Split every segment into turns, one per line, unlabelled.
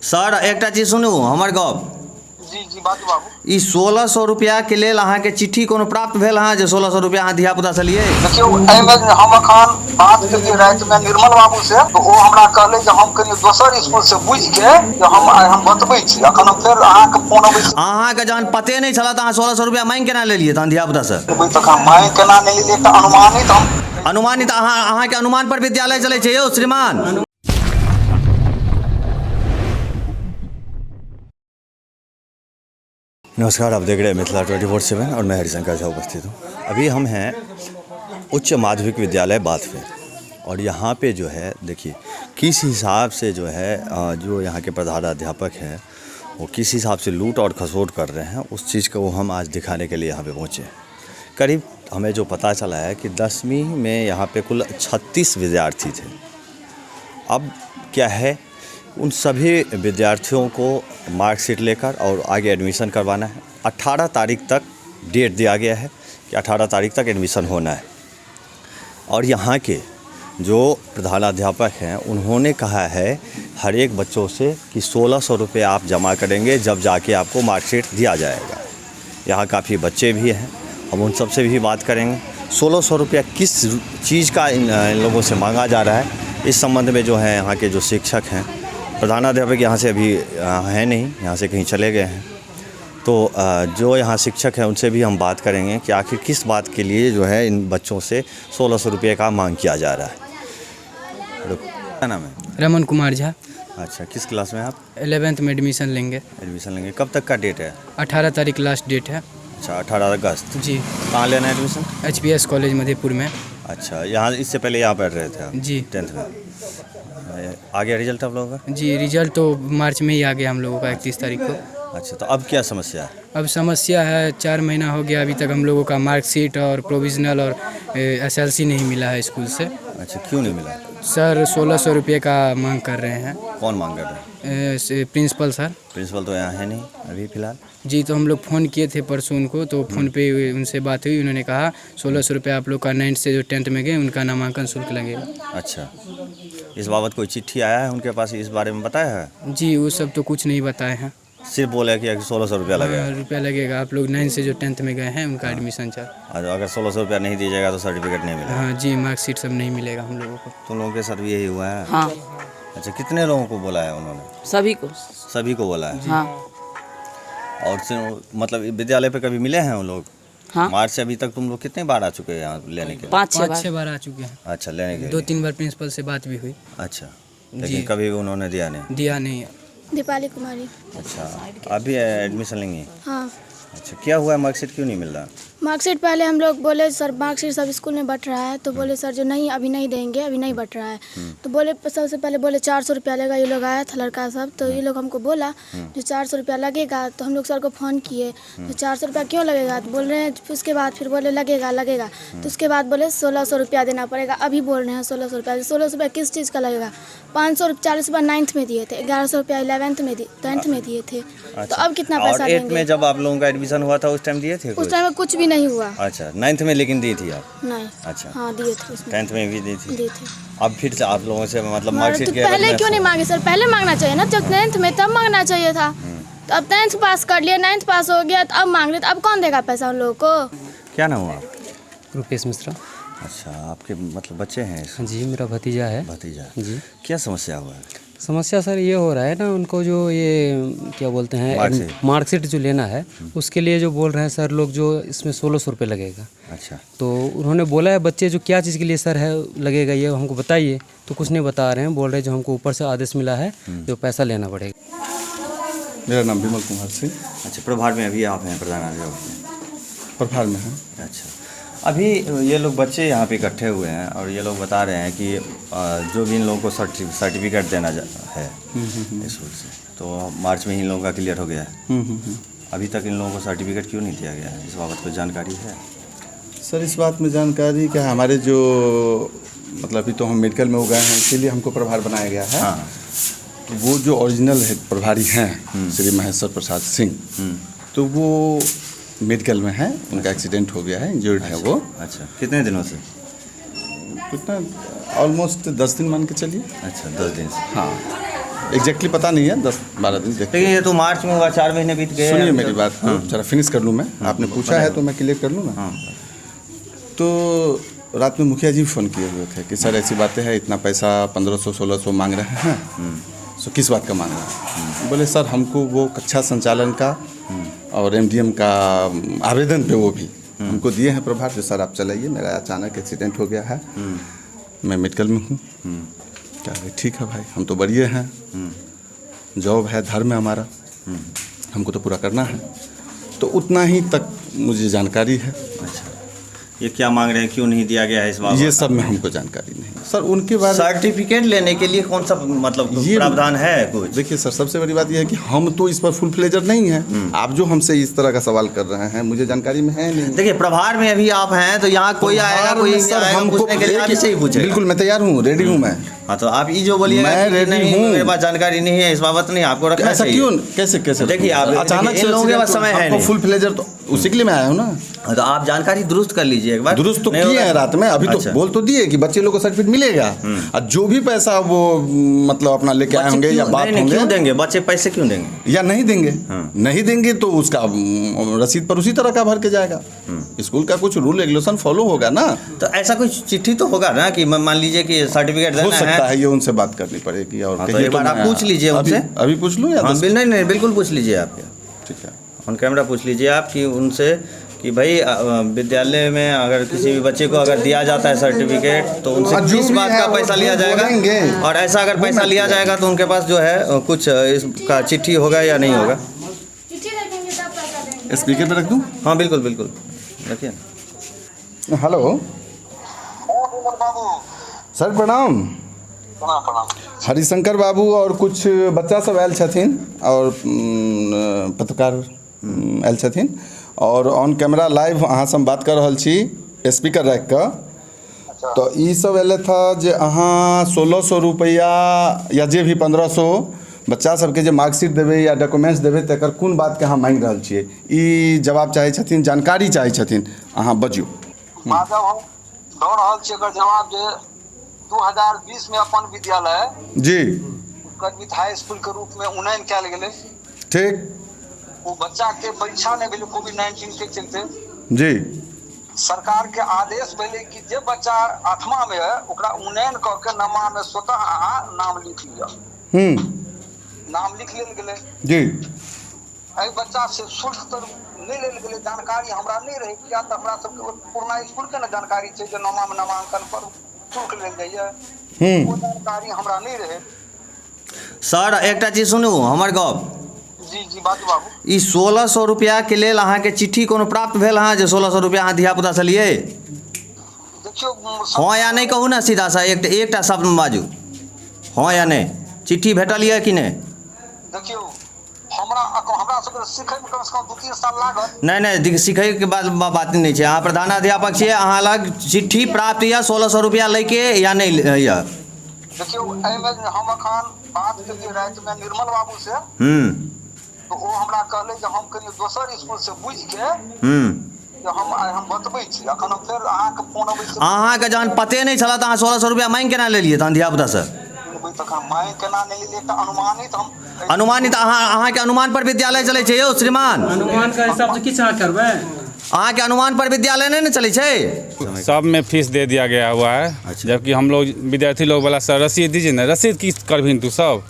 Sir एकटा चीज सुनू हमर गप।
जी जी बाजू बाबू।
ई 1600 रुपया के लेल अहाँके चिट्ठी कोनो प्राप्त भेल अहाँ जे 1600 रुपया अहाँ धिया पुता से लिए?
देखियो एहिमे हम अखन बात केलियै राति में निर्मल बाबू से, तो ओ हमरा कहले जे हम कनी दोसर स्कूल से बुझ के जे हम बतबै छी। अखन हम फेर अहाँके फोन अबै छै।
अहाँके जहन पते नहीं छला त अहाँ 1600 रुपया मांग केना लेलियै तहन धिया पुता से?
तखन मांग केना नहि लेलियै त
अनुमानित अहाँके अनुमान पर विद्यालय चलै छै यौ श्रीमान। नमस्कार, आप देख रहे हैं मिथिला 24/7 और मैं हरिशंकर झा उपस्थित हूँ। अभी हम हैं उच्च माध्यमिक विद्यालय बाथ में और यहाँ पे जो है देखिए किस हिसाब से जो है जो यहाँ के प्रधानाध्यापक हैं वो किस हिसाब से लूट और खसोट कर रहे हैं, उस चीज़ को हम आज दिखाने के लिए यहाँ पे पहुँचे। करीब हमें जो पता चला है कि 10वीं में यहाँ पे कुल 36 विद्यार्थी थे। अब क्या है, उन सभी विद्यार्थियों को मार्कशीट लेकर और आगे एडमिशन करवाना है। 18 तारीख तक डेट दिया गया है कि 18 तारीख तक एडमिशन होना है। और यहाँ के जो प्रधानाध्यापक हैं उन्होंने कहा है हर एक बच्चों से कि 1600 रुपये आप जमा करेंगे जब जाके आपको मार्कशीट दिया जाएगा। यहाँ काफ़ी बच्चे भी हैं, हम उन सब से भी बात करेंगे। 1600 रुपया किस चीज़ का इन लोगों से मांगा जा रहा है, इस संबंध में जो है यहाँ के जो शिक्षक हैं, प्रधानाध्यापक यहाँ से अभी हैं नहीं, यहाँ से कहीं चले गए हैं, तो जो यहाँ शिक्षक हैं उनसे भी हम बात करेंगे कि आखिर किस बात के लिए जो है इन बच्चों से 1600 रुपये का मांग किया जा रहा है। क्या नाम है?
रमन कुमार झा।
अच्छा, किस क्लास में आप?
11th में एडमिशन लेंगे।
कब तक का डेट है?
18 तारीख लास्ट डेट है।
अच्छा, 18 अगस्त।
जी।
कहाँ लेना है एडमिशन?
HPS कॉलेज मधेपुर में।
अच्छा, यहाँ इससे पहले यहाँ पढ़ रहे थे आप?
जी।
10th में आ गया रिजल्ट आप लोगों का?
जी, रिजल्ट तो मार्च में ही आ गया हम लोगों का 31 तारीख को।
अच्छा, तो अब क्या समस्या है?
अब समस्या है 4 महीना हो गया अभी तक हम लोगों का मार्कशीट और प्रोविज़नल और SLC नहीं मिला है स्कूल से।
अच्छा, क्यों नहीं मिला?
सर 1600 रुपये का मांग कर रहे हैं।
कौन मांग कर रहे हैं?
Principal sir.
प्रिंसिपल तो यहाँ है नहीं अभी फ़िलहाल।
जी, तो हम लोग फ़ोन किए थे परसों उनको, तो फ़ोन पे उनसे बात हुई। उन्होंने कहा 1600 रुपये आप लोग का 9th से जो 10th में गए उनका नामांकन शुल्क लगेगा।
अच्छा, इस बाबत कोई चिट्ठी आया है उनके पास, इस बारे में बताया है?
जी, वो सब तो कुछ नहीं बताए हैं।
सिर्फ बोले कि 1600 रुपया
लगेगा। आप लोग 9th से जो 10th में गए हैं उनका एडमिशन चार्ज।
अगर 1600 रुपया नहीं दिया जाएगा तो सर्टिफिकेट नहीं मिलेगा?
हाँ जी, मार्कशीट सब नहीं मिलेगा हम लोगों को।
तुम लोगों के साथ भी यही हुआ है?
हाँ।
अच्छा, कितने लोगों को बोला है उन्होंने?
सभी को
बोला है?
हाँ।
और मतलब विद्यालय पे कभी मिले हैं उन लोग?
हाँ।
मार्च से अभी तक तुम लोग कितने बार आ चुके हैं यहाँ लेने के लिए?
5-6 बार आ चुके हैं।
अच्छा, लेने के लिए
2-3 बार प्रिंसिपल से बात भी हुई।
अच्छा, लेकिन कभी उन्होंने दिया नहीं?
दीपाली कुमारी।
अच्छा, अभी एडमिशन लेंगे?
हाँ।
अच्छा, क्या हुआ, मार्कशीट क्यों नहीं मिल रहा?
मार्कशीट पहले हम लोग बोले सर मार्कशीट सब स्कूल में बट रहा है, तो बोले सर जो नहीं अभी नहीं देंगे, अभी नहीं बट रहा है। तो बोले सबसे पहले बोले 400 रुपया लगेगा। ये लोग आया था लड़का सब, तो ये लोग हमको बोला जो 400 रुपया लगेगा। तो हम लोग सर को फ़ोन किए तो 400 रुपया क्यों लगेगा, तो बोल रहे हैं। उसके बाद फिर बोले लगेगा। तो उसके बाद बोले 1600 रुपया देना पड़ेगा। अभी बोल रहे हैं 1600 रुपया। 1600 रुपया किस चीज़ का लगेगा? 540 रुपया 9th में दिए थे, 1100 रुपया 11th में 10th में दिए थे। तो अब कितना पैसा देंगे?
8th में जब आप लोगों का एडमिशन हुआ था उस टाइम दिए थे?
उस टाइम में कुछ भी नहीं हुआ।
अच्छा, 9th में लेकिन दी थी आप?
नहीं।
अच्छा,
हाँ दिए थे उसमें।
10th में भी दी थी? अब फिर से आप लोगों से मतलब मार्कशीट
तो पहले क्यों नहीं मांगे सर? पहले मांगना चाहिए ना, जब 9th में तब मांगना चाहिए था। तो अब 10th पास कर लिया, 9th पास हो गया, तो अब मांग रहे, तो अब कौन देगा पैसा उन लोगों को?
क्या नाम हुआ?
रुपेश मिश्रा।
अच्छा, आपके मतलब बच्चे हैं?
जी, मेरा भतीजा है।
भतीजा जी। क्या समस्या हुआ है?
समस्या सर ये हो रहा है ना, उनको जो ये क्या बोलते हैं मार्कशीट जो लेना है उसके लिए जो बोल रहे हैं सर लोग, जो इसमें 1600 रुपये लगेगा।
अच्छा,
तो उन्होंने बोला है बच्चे जो क्या चीज़ के लिए सर है लगेगा ये हमको बताइए, तो कुछ नहीं बता रहे हैं। बोल रहे हैं जो हमको ऊपर से आदेश मिला है जो पैसा लेना पड़ेगा।
मेरा नाम विमल कुमार सिंह।
अच्छा, प्रभार में अभी आप हैं? प्रधानाध्यापक
प्रभार में हैं।
अच्छा, अभी ये लोग बच्चे यहाँ पे इकट्ठे हुए हैं और ये लोग बता रहे हैं कि जो भी इन लोगों को सर्टिफिकेट देना है स्कूल से, तो मार्च में ही इन लोगों का क्लियर हो गया है। अभी तक इन लोगों को सर्टिफिकेट क्यों नहीं दिया गया है, इस बाबत कोई जानकारी है?
सर, इस बात में जानकारी क्या, हमारे जो मतलब अभी तो हम मेडिकल में हो गए हैं, इसीलिए हमको प्रभार बनाया गया है।
हाँ।
तो वो जो ओरिजिनल है प्रभारी हैं श्री महेश्वर प्रसाद सिंह, तो वो मेडिकल में है, उनका एक्सीडेंट हो गया है, इंजर्ड है वो।
अच्छा, कितने दिनों से?
कितना ऑलमोस्ट 10 दिन मान के चलिए।
अच्छा, 10 दिन से।
हाँ, एग्जैक्टली पता नहीं है, 10-12 दिन देखते
लेकिन ये तो मार्च में हुआ, 4 महीने बीत गए।
सुनिए मेरी बात को जरा फिनिश कर लूँ मैं, आपने पूछा है तो मैं क्लियर कर लूँ ना। तो रात में मुखिया जी फ़ोन किए हुए थे कि सर ऐसी बातें हैं, इतना पैसा 1500-1600 मांग रहे हैं, सो किस बात का मांग रहे हैं? बोले सर हमको वो कक्षा संचालन का और MDM का आवेदन पे वो भी हमको दिए हैं प्रभार, जो सर आप चलाइए, मेरा अचानक एक्सीडेंट हो गया है, मैं मेडिकल में हूँ। क्या है, ठीक है भाई, हम तो बढ़िया हैं, जॉब है, धर्म है हमारा, हमको तो पूरा करना है। तो उतना ही तक मुझे जानकारी है।
अच्छा, ये क्या मांग रहे हैं, क्यों नहीं दिया गया है इस बात?
ये सब में हमको जानकारी नहीं सर। उनके बाद
सर्टिफिकेट लेने के लिए कौन सा मतलब
ये
प्रावधान है कुछ?
देखिए सर, सबसे बड़ी बात यह है कि हम तो इस पर फुल फ्लेजर नहीं हैं। आप जो हमसे इस तरह का सवाल कर रहे हैं, मुझे जानकारी में है नहीं।
देखिए प्रभार में अभी आप हैं, तो यहाँ कोई आएगा, कोई
सर
आएगा
हमको
पूछने के लिए, आपसे ही पूछेगा।
बिल्कुल मैं तैयार हूँ, रेडी हूँ मैं।
हाँ, तो आप ये जो बोलिए
मैं रेडी हूँ,
मेरे पास जानकारी नहीं है इस बाबत, नहीं आपको रखना
ऐसा
चाहिए।
क्यों, कैसे
देखिए आप
अचानक
इन लोगों के पास समय है नहीं।
फुल फ्लेजर तो उसी के लिए मैं आया हूँ ना।
तो आप जानकारी दुरुस्त कर लीजिए एक बार।
दुरुस्त तो किए हैं रात में, अभी
अच्छा।
तो बोल तो दिए कि बच्चे लोग को सर्टिफिकेट मिलेगा, और जो भी पैसा वो मतलब अपना लेके आए होंगे या बात होंगे।
क्यों देंगे बच्चे, पैसे क्यों देंगे
या नहीं देंगे? नहीं देंगे तो उसका रसीद पर उसी तरह का भर के जाएगा। स्कूल का कुछ रूल रेगुलेशन फॉलो होगा ना।
तो ऐसा कुछ चिट्ठी तो होगा ना कि मान लीजिए कि सर्टिफिकेट
हो
देना
सकता है, ये उनसे बात करनी पड़ेगी। और
तो एक बार आप पूछ लीजिए उनसे।
अभी पूछ लूँ या
नहीं, बिल्कुल पूछ लीजिए आप।
ठीक है,
ऑन कैमरा पूछ लीजिए आप कि उनसे कि भाई विद्यालय में अगर किसी भी बच्चे को अगर दिया जाता है सर्टिफिकेट, तो उनसे किस बात का पैसा लिया जाएगा, और ऐसा अगर पैसा लिया जाएगा तो उनके पास जो है कुछ इसका चिट्ठी होगा या नहीं होगा।
स्पीकर पे रख दूँ?
हाँ बिल्कुल बिल्कुल रखिए।
हेलो सर, प्रणाम। हरिशंकर बाबू और कुछ बच्चा सब आयल छथिन और पत्रकार आयल छथिन, और ऑन कैमरा लाइव अहाँ से हम बात कर रहल छी स्पीकर रख कर। तो ई सब एले था जे अहाँ 1600 रुपया या जे भी 1500 बच्चा सबके जे मार्कशीट देवे या डॉक्यूमेंट्स देवे, तकर कोन बात के अहाँ मांग रहल छियै? ई जवाब चाहे छथिन, जानकारी चाहे छथिन, अहाँ बजियो।
माधव हम दौड़ रहल छी एकर जवाब जे 2020 में अपन विद्यालय
जी
कदमित हाई स्कूल के रूप में उन्नयन कयल गेलै।
ठीक,
वो बच्चा के परीक्षा नहीं भेलै कोविड-19 के चलते।
जी
सरकार के आदेश भेलै कि जे बच्चा 8वां में है ओकरा उन्नयन क के नमा में स्वतः अहाँ नाम लिख लिया। नाम लिख लेल गेलै
जी।
एहि बच्चा से शुल्क तो नहीं लेल गेलै, जानकारी हमरा नहीं रही, किया तऽ हमरा सबके पुरना स्कूल के ना जानकारी छै जे नमा में नामांकन पर शुल्क लेल जाइए। वो जानकारी हमरा नहीं रहे।
सर एकटा चीज सुनू हमर गप।
जी बाजू बाबू।
ई 1600 रुपया के लेल अहाँ के चिट्ठी कोनो प्राप्त भेल अहाँ जे 1600 रुपया अहाँ धिया पुता से लिए?
देखियो
हाँ या नहीं कहू ना सीधा सा, एकटा शब्द में बाजू, हाँ या नहीं, चिट्ठी भेटल यऽ कि नहीं?
देखियो हमरा सबके सीखै में कम से कम 2-3 साल लागत।
नहीं सीखै के बाद बात नहीं है। अहाँ प्रधानाध्यापक छियै, अहाँ लग चिट्ठी प्राप्त या 1600 रुपया लेके या नहीं या?
देखियो एहिमे हम अखन बात केलियै राति में निर्मल बाबू से, तो वो हमरा कहले जे हम कनी दोसर स्कूल से बुझ के हम बतबै छी। अखन हम फेर अहाँके फोन अबै छै।
अहाँके जहन पते नहीं छला तऽ अहाँ 1600 रुपया मांग केना लेलियै तहन धिया पुता से?
तखन मांग केना नहीं लेलियै तऽ अनुमानित हम
अनुमानित अहाँके अनुमान पर विद्यालय चलै छै यौ श्रीमान?
अनुमान का हिसाब से किछ अहाँ करबै?
अहाँके अनुमान पर विद्यालय नहीं न चलै छै?
सब में फीस दे दिया गया हुआ है। जबकि हम लोग विद्यार्थी लोग बोला सर रसीद दीजिए ना, रसीद की करबिन तू सब?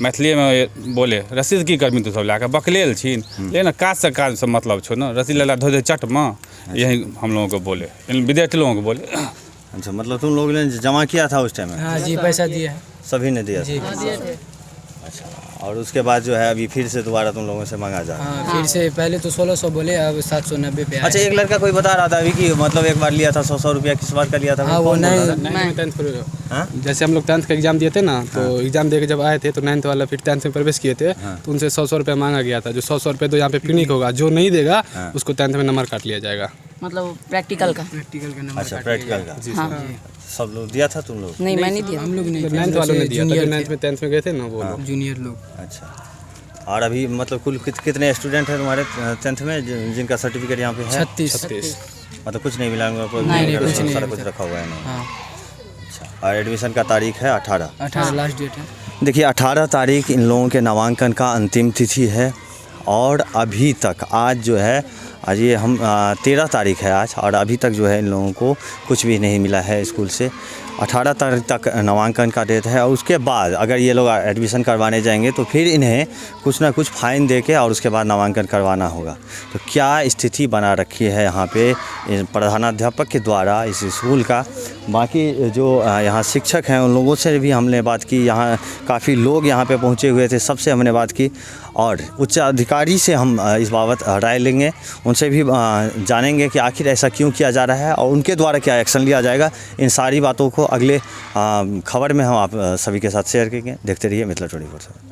मैथिली में बोले रसीद की करबिन तू सब लाके बकलेल छीन, ये ना काज से मतलब छो ना, रसीद ला धो दे चट में, यही हम लोगों को बोले, विद्यार्थी लोगों को बोले।
अच्छा, मतलब तुम लोगों ने जमा किया था उस टाइम में?
हाँ जी, पैसा दिया है
सभी ने दिया था? अच्छा, और उसके बाद जो है अभी फिर से दोबारा तुम लोगों से मांगा जा रहा है?
हाँ, फिर से पहले तो 1600 बोले, अब 790 पे आए।
अच्छा, एक लड़का कोई बता रहा था अभी कि मतलब एक बार लिया था 100 रुपया, किस बात का लिया था?
हाँ, वो नहीं,
जैसे हम लोग 10th का एग्जाम दिए थे ना, तो एग्जाम दे के जब आए थे तो 9th वाला फिर 10th में प्रवेश किए थे, तो उनसे 100 रुपया मांगा गया था। जो 100 रुपये तो यहाँ पे फिनिक होगा, जो नहीं देगा उसको 10th में नंबर काट लिया जाएगा।
मतलब प्रैक्टिकल का
नंबर।
अच्छा, प्रैक्टिकल का।
हाँ।
सब लोग दिया था तुम लोग?
नहीं, मैं नहीं दिया।
हम लोग नहीं,
9th वालों ने दिया था, जो 9th में 10th में गए थे ना वो लोग।
जूनियर लोग।
अच्छा, और अभी मतलब कुल कितने स्टूडेंट हैं तुम्हारे 10th में जिनका सर्टिफिकेट यहाँ पे है?
36।
मतलब कुछ नहीं मिला?
नहीं, कुछ नहीं
सारा कुछ रखा हुआ है?
हाँ।
अच्छा, और एडमिशन का तारीख है 18।
18 लास्ट डेट है।
देखिए 18 तारीख इन लोगों के नामांकन का अंतिम तिथि है और अभी तक आज जो है, आज ये हम 13 तारीख है आज, और अभी तक जो है इन लोगों को कुछ भी नहीं मिला है स्कूल से। 18 तारीख तक नामांकन का डेट है और उसके बाद अगर ये लोग एडमिशन करवाने जाएंगे तो फिर इन्हें कुछ ना कुछ फ़ाइन दे के और उसके बाद नामांकन करवाना होगा। तो क्या स्थिति बना रखी है यहाँ पे प्रधानाध्यापक के द्वारा इस स्कूल का। बाकी जो यहाँ शिक्षक हैं उन लोगों से भी हमने बात की, यहाँ काफ़ी लोग यहाँ पे पहुँचे हुए थे, सबसे हमने बात की और उच्च अधिकारी से हम इस बाबत राय लेंगे, उनसे भी जानेंगे कि आखिर ऐसा क्यों किया जा रहा है और उनके द्वारा क्या एक्शन लिया जाएगा। इन सारी बातों को अगले खबर में हम आप सभी के साथ शेयर करेंगे। देखते रहिए मिथिला 24।